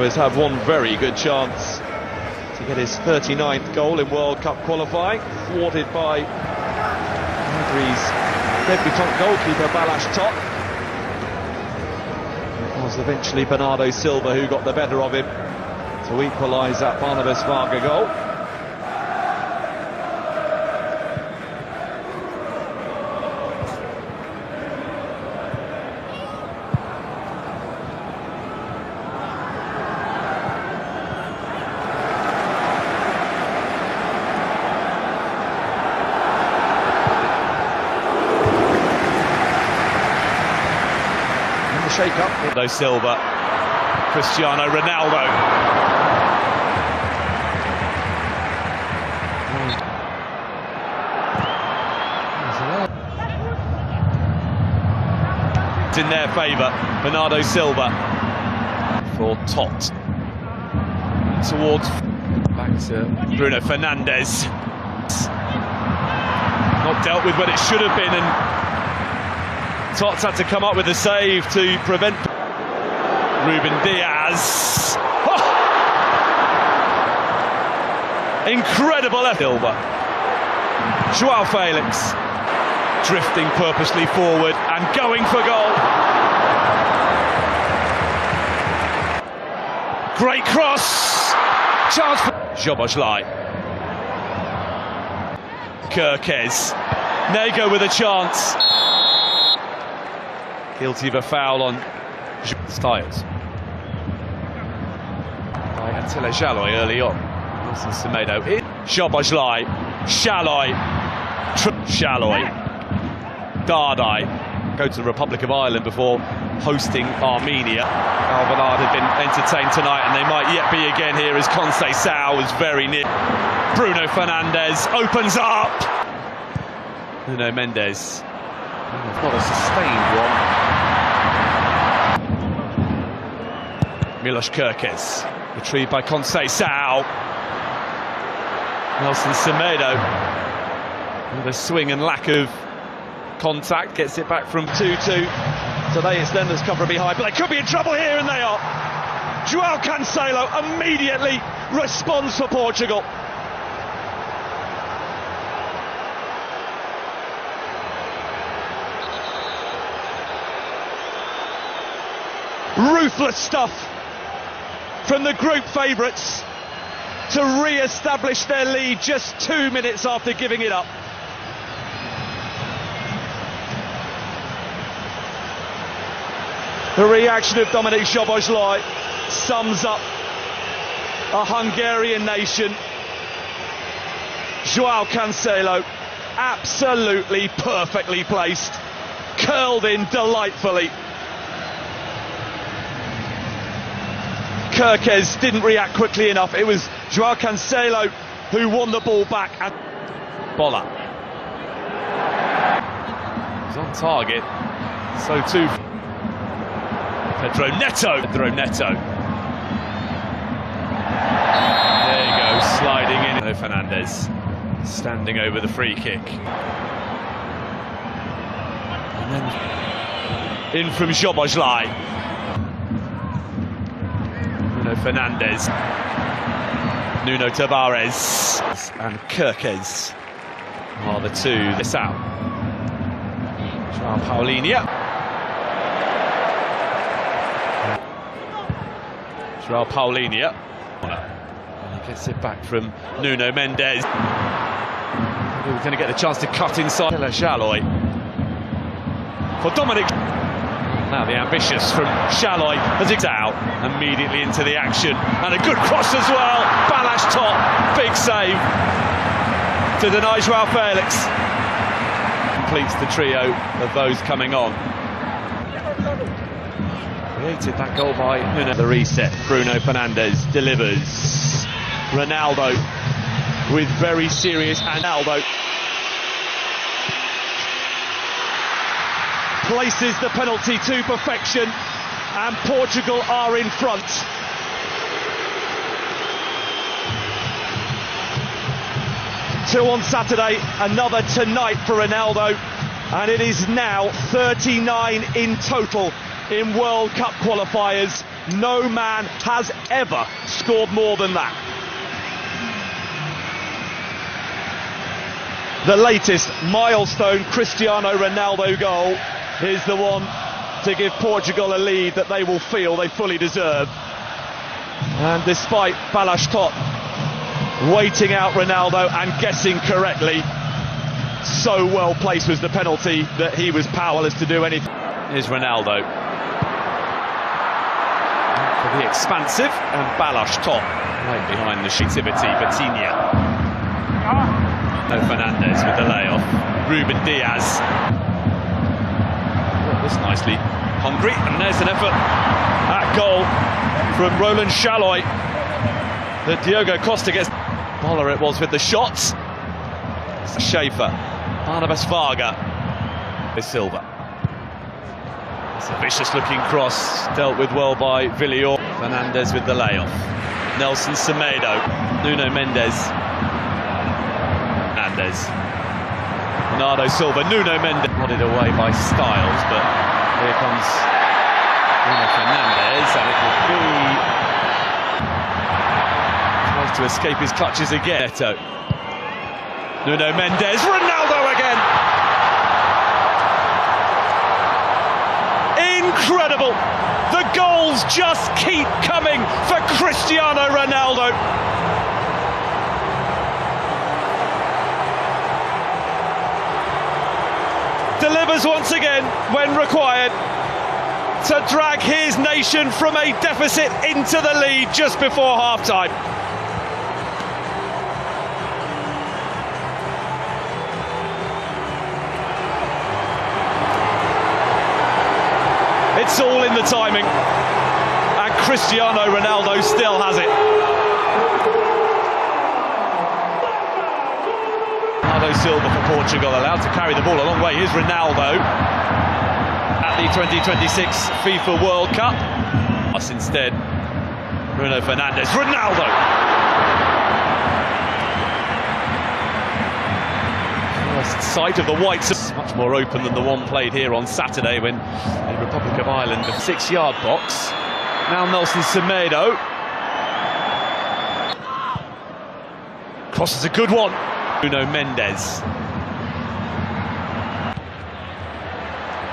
has had one very good chance to get his 39th goal in World Cup qualifying, thwarted by Hungry's debutant goalkeeper Balázs Tóth. It was eventually Bernardo Silva who got the better of him to equalise that Barnabas Varga goal. Shake up. Bernardo Silva, Cristiano Ronaldo. It's in their favour. Bernardo Silva for Tóth. Towards back to Bruno Fernandes. Not dealt with when it should have been, and Tóth had to come up with a save to prevent Ruben Diaz. Oh! Incredible effort. Silva. João Felix drifting purposely forward and going for goal. Great cross. Chance for Szoboszlai. Kerkez. Nego with a chance. Guilty of a foul on Styles. By Attila Szalai early on. Nelson Semedo in. Szoboszlai. Szalai. Szalai. Dardai. Go to the Republic of Ireland before hosting Armenia. Alvalade had been entertained tonight, and they might yet be again here as Conceição was very near. Bruno Fernandes opens up. Nuno Mendes. Not a sustained one. Milos Kerkez, retrieved by Conceição. Nelson Semedo, with a swing and lack of contact, gets it back from 2-2. So they extenders come from behind, but they could be in trouble here, and they are. João Cancelo immediately responds for Portugal. Ruthless stuff from the group favourites to re-establish their lead just 2 minutes after giving it up. The reaction of Dominik Szoboszlai sums up a Hungarian nation. João Cancelo, absolutely perfectly placed, curled in delightfully. Kerkez didn't react quickly enough. It was João Cancelo who won the ball back. And Bola. He's on target. So too. Pedro Neto. There you go, sliding in. Bruno Fernandes standing over the free kick. And then in from Szoboszlai. Bruno Fernandes, Nuno Tavares and Kerkez are the two. This out. João Paulinho. João Paulinho. And he gets it back from Nuno Mendes. We're going to get the chance to cut inside. Attila Szalai for Dominik. Now the ambitious from Szalai as it's out, immediately into the action, and a good cross as well. Balázs Tóth, big save to deny João Felix. Completes the trio of those coming on. Created that goal by Nuno. The reset, Bruno Fernandes delivers. Ronaldo with very serious, and Ronaldo places the penalty to perfection, and Portugal are in front. Two on Saturday, another tonight for Ronaldo, and it is now 39 in total in World Cup qualifiers. No man has ever scored more than that. The latest milestone Cristiano Ronaldo goal is the one to give Portugal a lead that they will feel they fully deserve. And despite Balázs waiting out Ronaldo and guessing correctly, so well placed was the penalty that he was powerless to do anything. Here's Ronaldo. For the expansive, and Balázs right behind the shitivity, Vitinha. No Fernandes with the layoff. Ruben Diaz. This nicely. Hungry, and there's an effort at goal from Roland Chaloy. That Diogo Costa gets. Boller it was with the shots. Schaefer. Barnabas Varga. With Silva. It's a vicious looking cross, dealt with well by Villior. Fernandes with the layoff. Nelson Semedo. Nuno Mendes. Bernardo Silva, Nuno Mendes nodded away by Styles, but here comes Nuno Fernandes, and it will be tries to escape his clutches again. Nuno Mendes, Ronaldo again. Incredible! The goals just keep coming for Cristiano Ronaldo. Delivers once again when required to drag his nation from a deficit into the lead just before half-time. It's all in the timing, and Cristiano Ronaldo still has it. Silva for Portugal, allowed to carry the ball a long way. Here's Ronaldo at the 2026 FIFA World Cup. Instead, Bruno Fernandes. Ronaldo! First sight of the whites. Much more open than the one played here on Saturday when the Republic of Ireland, the 6-yard box. Now Nelson Semedo. Cross is a good one. Nuno Mendes.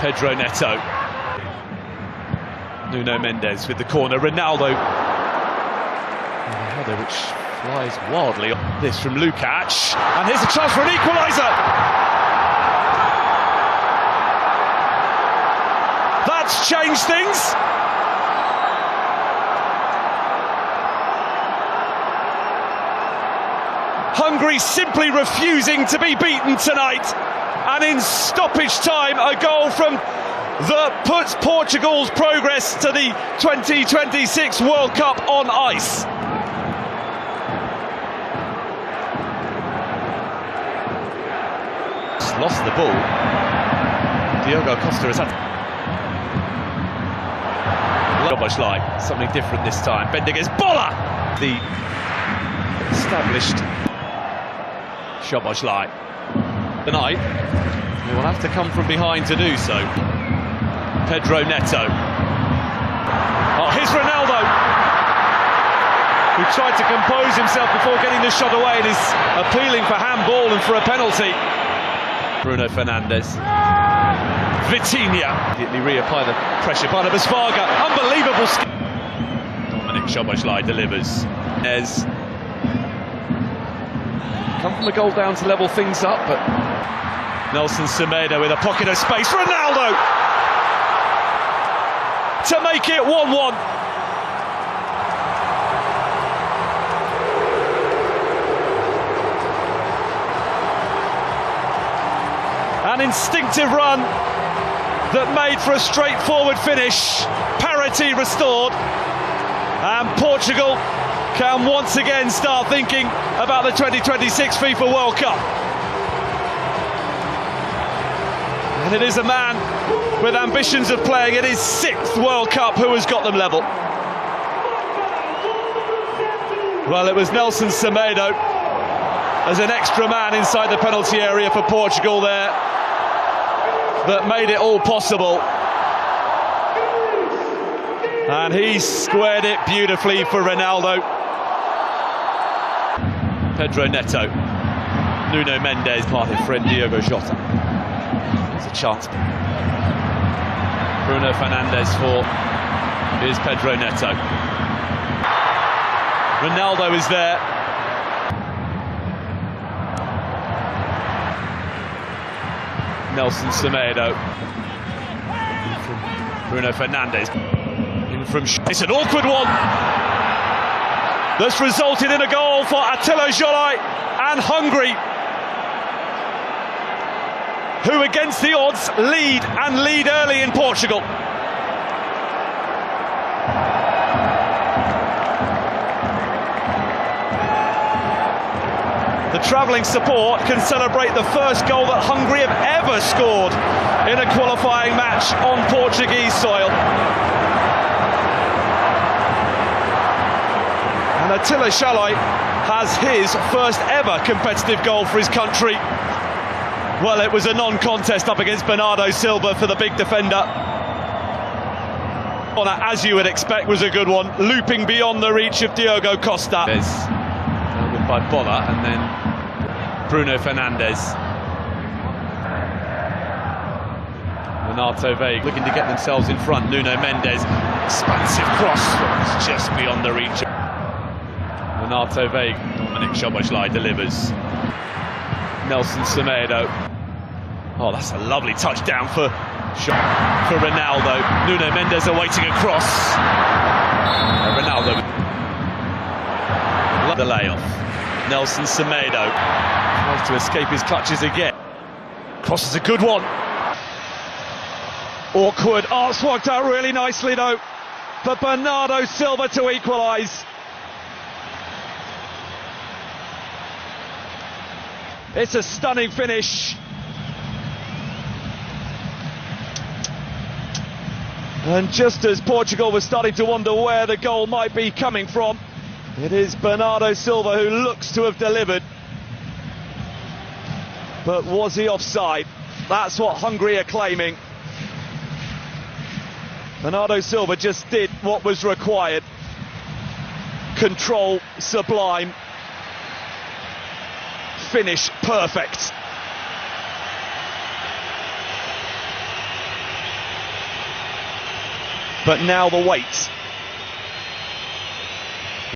Pedro Neto. Nuno Mendes with the corner. Ronaldo. And a header which flies wildly. This from Lukacs. And here's a chance for an equaliser. That's changed things. Hungary simply refusing to be beaten tonight, and in stoppage time a goal from that puts Portugal's progress to the 2026 World Cup on ice. Just lost the ball. Diogo Costa has had something different this time. Bendiges Bola, the established Szoboszlai. Tonight, he will have to come from behind to do so. Pedro Neto. Oh, here's Ronaldo, who tried to compose himself before getting the shot away and is appealing for handball and for a penalty. Bruno Fernandes. Vitinha. Immediately reapply the pressure. Barnabas Varga. Unbelievable skill. Dominic Szoboszlai delivers. As come from a goal down to level things up, but Nelson Semedo with a pocket of space. Ronaldo to make it 1-1. An instinctive run that made for a straightforward finish. Parity restored, and Portugal can once again start thinking about the 2026 FIFA World Cup. And it is a man with ambitions of playing in his 6th World Cup who has got them level. Well, it was Nelson Semedo as an extra man inside the penalty area for Portugal there that made it all possible. And he squared it beautifully for Ronaldo. Pedro Neto. Nuno Mendes, part of friend Diogo Jota. There's a chance. Bruno Fernandes for... Here's Pedro Neto. Ronaldo is there. Nelson Semedo. Bruno Fernandes. In from... It's an awkward one. That's resulted in a goal for Attila Jolai and Hungary, who against the odds lead early in Portugal. The travelling support can celebrate the first goal that Hungary have ever scored in a qualifying match on Portuguese soil. And Attila Jolai has his first ever competitive goal for his country. Well, it was a non-contest up against Bernardo Silva for the big defender. As you would expect, was a good one, looping beyond the reach of Diogo Costa. By Bola, and then Bruno Fernandes. Renato Veiga looking to get themselves in front. Nuno Mendes, expansive cross, it's just beyond the reach. Renato Veiga. Dominic Szoboszlai delivers. Nelson Semedo. Oh, that's a lovely touchdown for Ronaldo. Nuno Mendes awaiting a cross. Ronaldo. The layoff. Nelson Semedo tries to escape his clutches again. Cross is a good one. Awkward. Oh, it's worked out really nicely though for Bernardo Silva to equalise. It's a stunning finish. And just as Portugal was starting to wonder where the goal might be coming from, it is Bernardo Silva who looks to have delivered. But was he offside? That's what Hungary are claiming. Bernardo Silva just did what was required. Control sublime. Finish perfect. But now the wait.